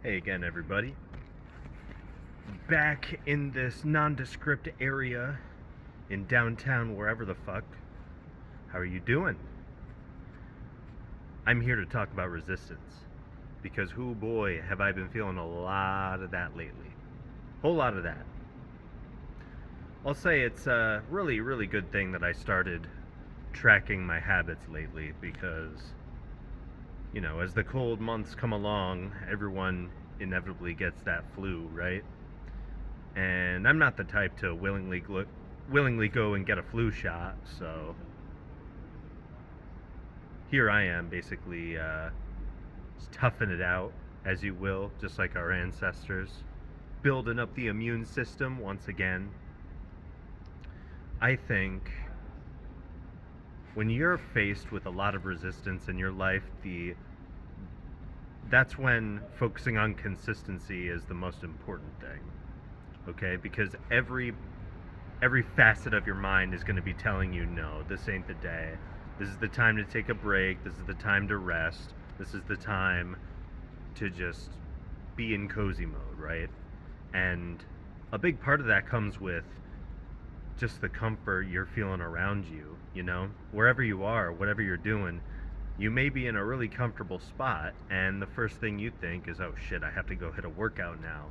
Hey again, everybody. Back in this nondescript area in downtown, wherever the fuck. How are you doing? I'm here to talk about resistance. Because, hoo boy, have I been feeling a lot of that lately. Whole lot of that. I'll say it's a really, really good thing that I started tracking my habits lately because, as the cold months come along, everyone inevitably gets that flu, right? And I'm not the type to willingly go and get a flu shot, so here I am, basically just toughing it out, as you will, just like our ancestors, building up the immune system once again. I think when you're faced with a lot of resistance in your life, that's when focusing on consistency is the most important thing. Okay? Because every facet of your mind is going to be telling you, no, this ain't the day. This is the time to take a break. This is the time to rest. This is the time to just be in cozy mode, right? And a big part of that comes with just the comfort you're feeling around you, wherever you are, whatever you're doing. You may be in a really comfortable spot, and the first thing you think is, oh shit, I have to go hit a workout now.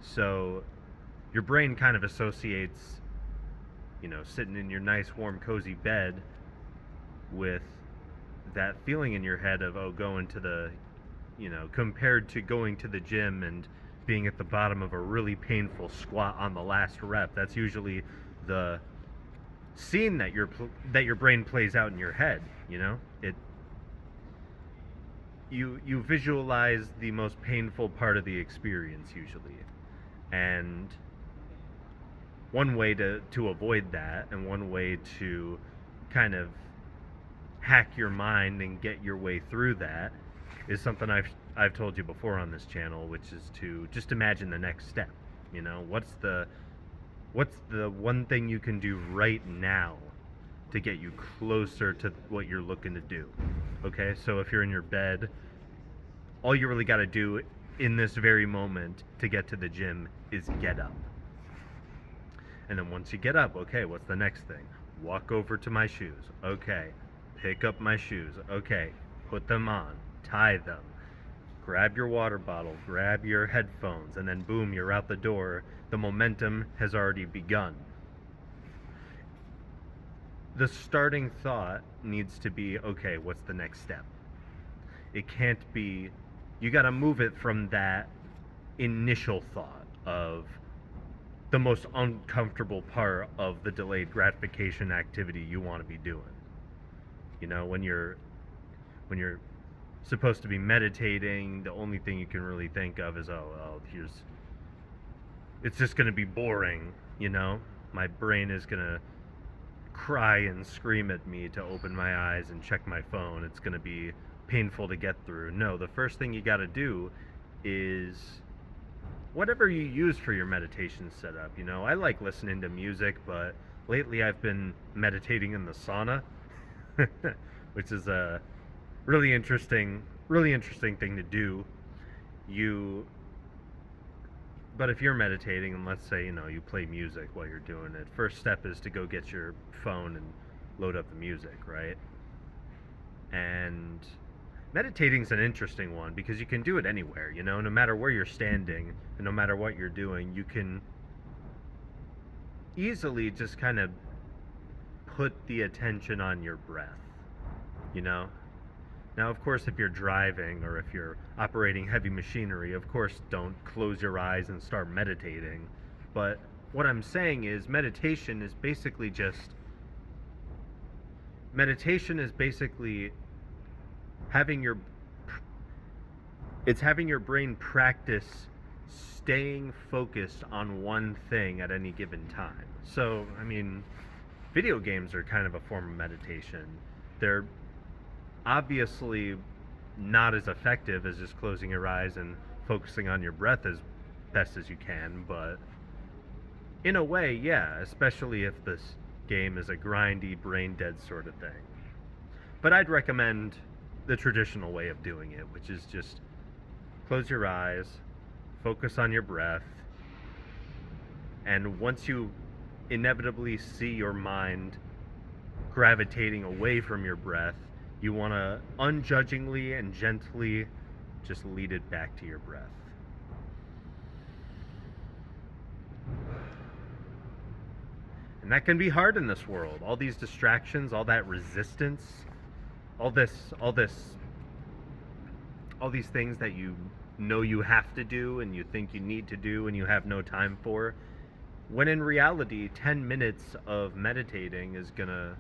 So your brain kind of associates, sitting in your nice, warm, cozy bed with that feeling in your head of, going to the, compared to going to the gym and being at the bottom of a really painful squat on the last rep. That's usually the scene that your brain plays out in your head. You visualize the most painful part of the experience usually, and one way to avoid that, and one way to kind of hack your mind and get your way through that, is something I've told you before on this channel, which is to just imagine the next step. What's the one thing you can do right now to get you closer to what you're looking to do? Okay, so if you're in your bed, all you really got to do in this very moment to get to the gym is get up. And then once you get up, okay, what's the next thing? Walk over to my shoes. Okay, pick up my shoes. Okay, put them on, tie them, grab your water bottle, grab your headphones, and then boom, you're out the door. The momentum has already begun. The starting thought needs to be, okay, what's the next step? It can't be, you got to move it from that initial thought of the most uncomfortable part of the delayed gratification activity you want to be doing. When you're supposed to be meditating, the only thing you can really think of is, it's just going to be boring. My brain is going to cry and scream at me to open my eyes and check my phone. It's going to be painful to get through. No, the first thing you got to do is whatever you use for your meditation setup. I like listening to music, but lately I've been meditating in the sauna, which is a really interesting thing to do. But if you're meditating, and let's say, you play music while you're doing it, first step is to go get your phone and load up the music, right? And meditating's an interesting one because you can do it anywhere, no matter where you're standing and no matter what you're doing, you can easily just kind of put the attention on your breath, Now, of course, if you're driving or if you're operating heavy machinery, of course, don't close your eyes and start meditating. But what I'm saying is meditation is basically having your brain practice staying focused on one thing at any given time. So, video games are kind of a form of meditation. They're obviously not as effective as just closing your eyes and focusing on your breath as best as you can, but in a way, yeah, especially if this game is a grindy, brain dead sort of thing. But I'd recommend the traditional way of doing it, which is just close your eyes, Focus on your breath. And once you inevitably see your mind gravitating away from your breath, you want to unjudgingly and gently just lead it back to your breath. And that can be hard in this world. All these distractions, all that resistance, all these things that you know you have to do and you think you need to do and you have no time for. When in reality, 10 minutes of meditating is gonna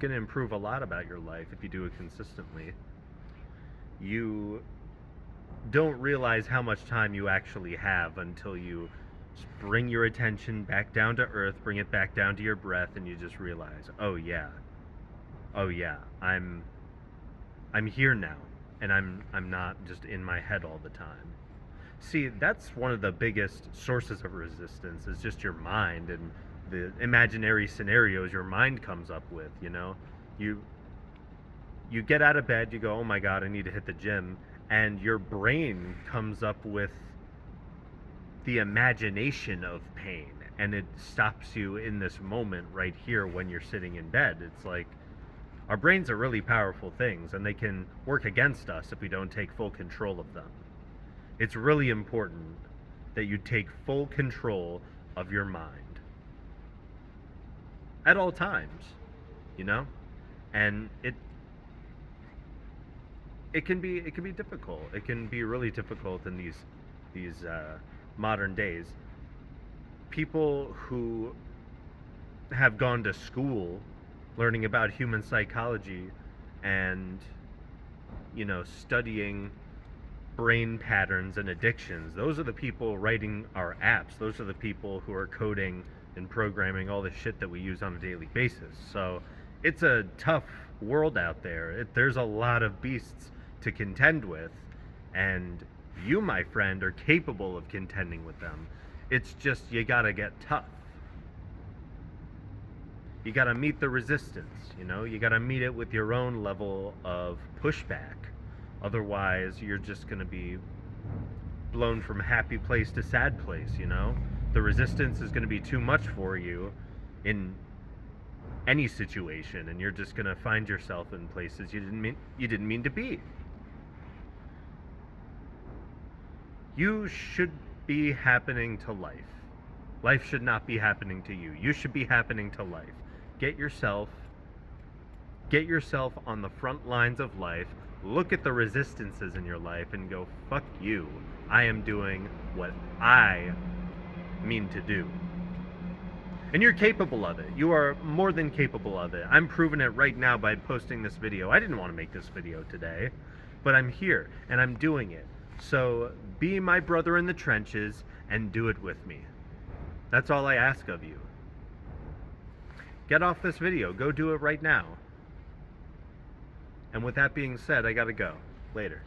improve a lot about your life if you do it consistently. You don't realize how much time you actually have until you bring your attention back down to earth, bring it back down to your breath, and you just realize, oh yeah, I'm here now, and I'm not just in my head all the time. See, that's one of the biggest sources of resistance, is just your mind and the imaginary scenarios your mind comes up with, you know? You get out of bed, you go, oh my God, I need to hit the gym, and your brain comes up with the imagination of pain, and it stops you in this moment right here when you're sitting in bed. It's like, our brains are really powerful things, and they can work against us if we don't take full control of them. It's really important that you take full control of your mind at all times, you know? And it can be difficult. It can be really difficult in these modern days. People who have gone to school learning about human psychology and, you know, studying brain patterns and addictions, those are the people writing our apps. Those are the people who are coding and programming all the shit that we use on a daily basis. So it's a tough world out there. There's a lot of beasts to contend with, and you, my friend, are capable of contending with them. It's just, you gotta get tough. You gotta meet the resistance, you know? You gotta meet it with your own level of pushback. Otherwise, you're just gonna be blown from happy place to sad place, you know? The resistance is gonna be too much for you in any situation, and you're just gonna find yourself in places you didn't mean to be. You should be happening to life. Life should not be happening to you. You should be happening to life. Get yourself on the front lines of life. Look at the resistances in your life and go, fuck you. I am doing what I mean to do. And you're capable of it. You are more than capable of it. I'm proving it right now by posting this video. I didn't want to make this video today, but I'm here and I'm doing it. So be my brother in the trenches and do it with me. That's all I ask of you. Get off this video. Go do it right now. And with that being said, I gotta go. Later.